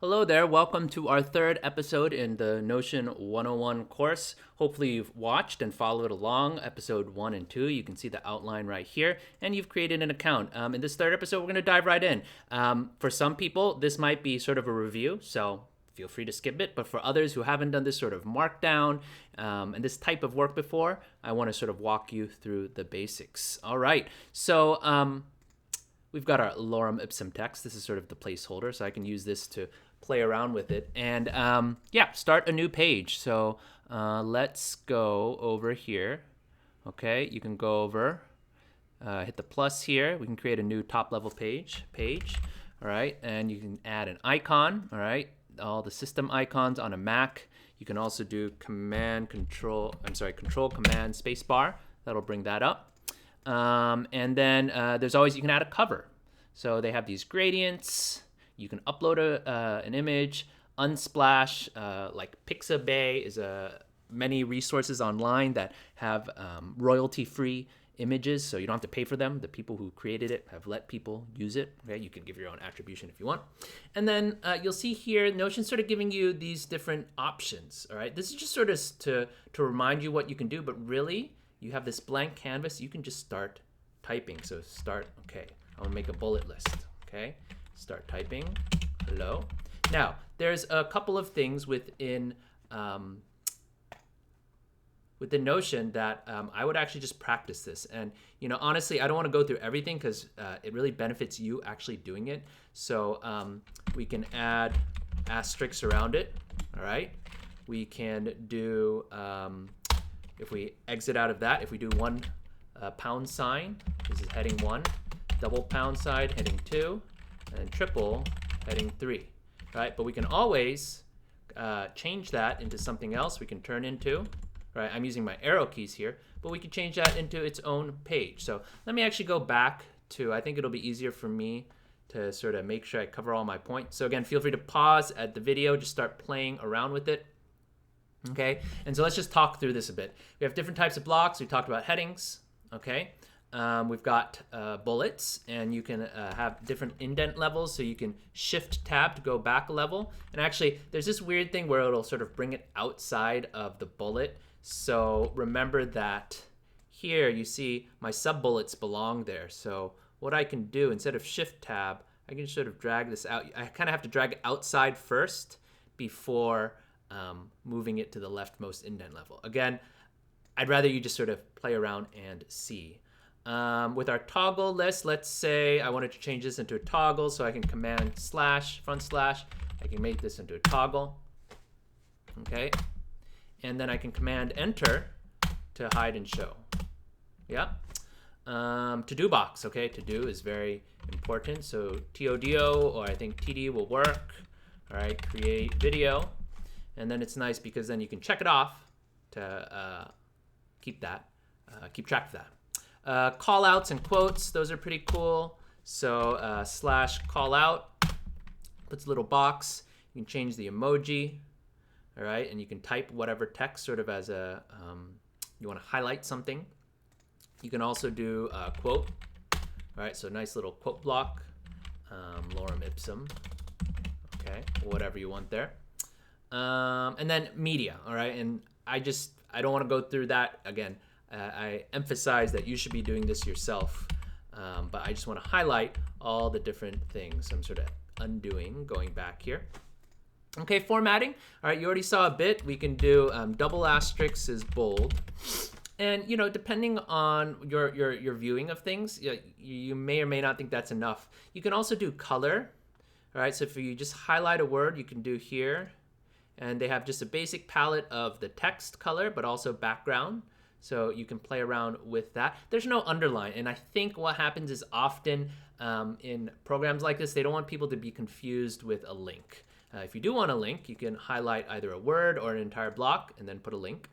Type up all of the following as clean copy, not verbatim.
Hello there, welcome to our third episode in the Notion 101 course. Hopefully you've watched and followed along episode 1 and 2. You can see the outline right here, and you've created an account. In this third episode, we're going to dive right in. For some people, this might be sort of a review, so feel free to skip it. But for others who haven't done this sort of markdown and this type of work before, I want to sort of walk you through the basics. All right, so we've got our lorem ipsum text. This is sort of the placeholder, so I can use this to play around with it. And yeah, start a new page. So let's go over here. Okay, you can go over, hit the plus here. We can create a new top level page. All right, and you can add an icon. All right, all the system icons on a Mac. You can also do control command spacebar. That'll bring that up. And then there's always, you can add a cover. So they have these gradients. You can upload an image. Unsplash, like Pixabay is many resources online that have royalty-free images, so you don't have to pay for them. The people who created it have let people use it. Okay, you can give your own attribution if you want. And then you'll see here, Notion's sort of giving you these different options. All right, this is just sort of to remind you what you can do, but really, you have this blank canvas. You can just start typing. So start, okay, I'm gonna make a bullet list, okay? Start typing, hello. Now, there's a couple of things within Notion that I would actually just practice this. And, you know, honestly, I don't wanna go through everything because it really benefits you actually doing it. So we can add asterisks around it, all right? We can do, if we exit out of that, if we do one pound sign, this is heading 1, double pound sign, heading 2, and triple, heading 3, right? But we can always change that into something else we can turn into, right? I'm using my arrow keys here, but we can change that into its own page. So let me actually go back to, I think it'll be easier for me to sort of make sure I cover all my points. So again, feel free to pause at the video, just start playing around with it. Okay, and so let's just talk through this a bit. We have different types of blocks. We talked about headings, okay? We've got bullets, and you can have different indent levels, so you can shift tab to go back a level. And actually, there's this weird thing where it'll sort of bring it outside of the bullet. So remember that here you see my sub-bullets belong there. So what I can do, instead of shift tab, I can sort of drag this out. I kind of have to drag it outside first before moving it to the leftmost indent level. Again, I'd rather you just sort of play around and see. With our toggle list, let's say I wanted to change this into a toggle, so I can command slash, front slash, I can make this into a toggle, okay? And then I can command enter to hide and show, yeah? To-do box, okay? To-do is very important, so TODO, or I think TD will work. All right, create video. And then it's nice because then you can check it off to keep track of that. Call outs and quotes, those are pretty cool. So slash call out puts a little box. You can change the emoji, all right? And you can type whatever text sort of as a, you wanna highlight something. You can also do a quote, all right? So nice little quote block, lorem ipsum, okay, whatever you want there. And then media, all right? And I don't want to go through that again. I emphasize that you should be doing this yourself, but I just want to highlight all the different things. I'm sort of undoing, going back here. Okay, formatting. All right, you already saw a bit. We can do double asterisks is bold. And, you know, depending on your viewing of things, you may or may not think that's enough. You can also do color. All right, so if you just highlight a word, you can do here. And they have just a basic palette of the text color, but also background. So you can play around with that. There's no underline. And I think what happens is often in programs like this, they don't want people to be confused with a link. If you do want a link, you can highlight either a word or an entire block and then put a link.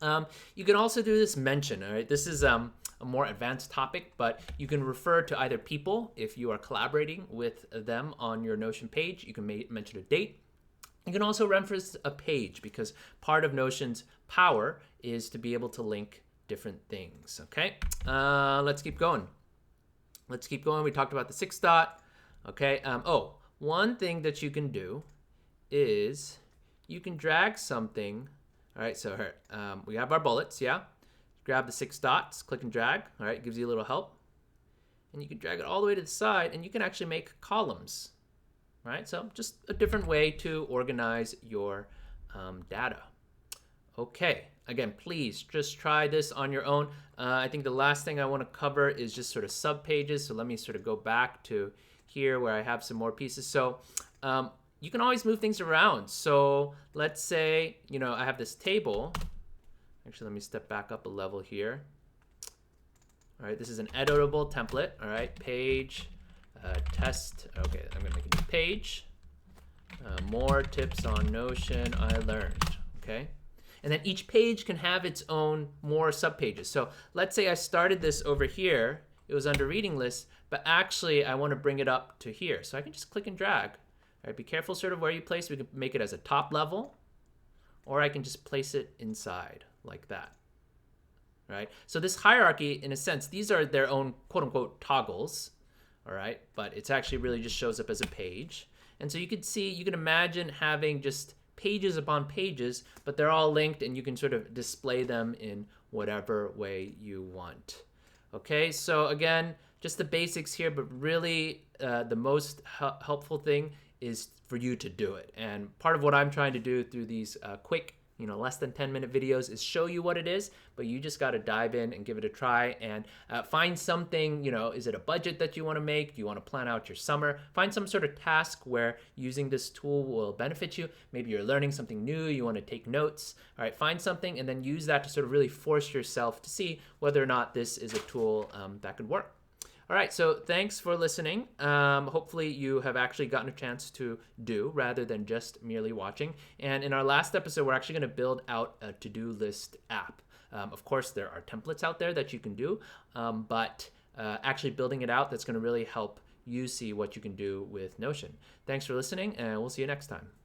You can also do this mention, all right? This is a more advanced topic, but you can refer to either people if you are collaborating with them on your Notion page. You can mention a date. You can also reference a page because part of Notion's power is to be able to link different things, okay? Let's keep going. We talked about the 6 dot, okay? one thing that you can do is you can drag something. All right, so here, we have our bullets, yeah? Grab the 6 dots, click and drag, all right, gives you a little help. And you can drag it all the way to the side, and you can actually make columns, right? So just a different way to organize your data. Okay, again, please just try this on your own. I think the last thing I want to cover is just sort of subpages. So let me sort of go back to here where I have some more pieces. So you can always move things around. So let's say, you know, I have this table. Actually, let me step back up a level here. All right, this is an editable template. All right, page, test. Okay, I'm gonna make a new page. More tips on Notion I learned. Okay, and then each page can have its own more subpages. So let's say I started this over here. It was under reading list, but actually I want to bring it up to here. So I can just click and drag. All right, be careful sort of where you place. We can make it as a top level, or I can just place it inside like that. Right? So this hierarchy, in a sense, these are their own quote-unquote toggles, all right? But it's actually really just shows up as a page. And so you can see, you can imagine having just pages upon pages, but they're all linked, and you can sort of display them in whatever way you want. Okay, so again, just the basics here, but really the most helpful thing is for you to do it. And part of what I'm trying to do through these quick, you know, less than 10-minute videos is show you what it is, but you just got to dive in and give it a try and find something. You know, is it a budget that you want to make? Do you want to plan out your summer? Find some sort of task where using this tool will benefit you. Maybe you're learning something new, you want to take notes. All right, find something and then use that to sort of really force yourself to see whether or not this is a tool that could work. All right, so thanks for listening. Hopefully you have actually gotten a chance to do rather than just merely watching. And in our last episode, we're actually going to build out a to-do list app. Of course, there are templates out there that you can do, but actually building it out, that's going to really help you see what you can do with Notion. Thanks for listening, and we'll see you next time.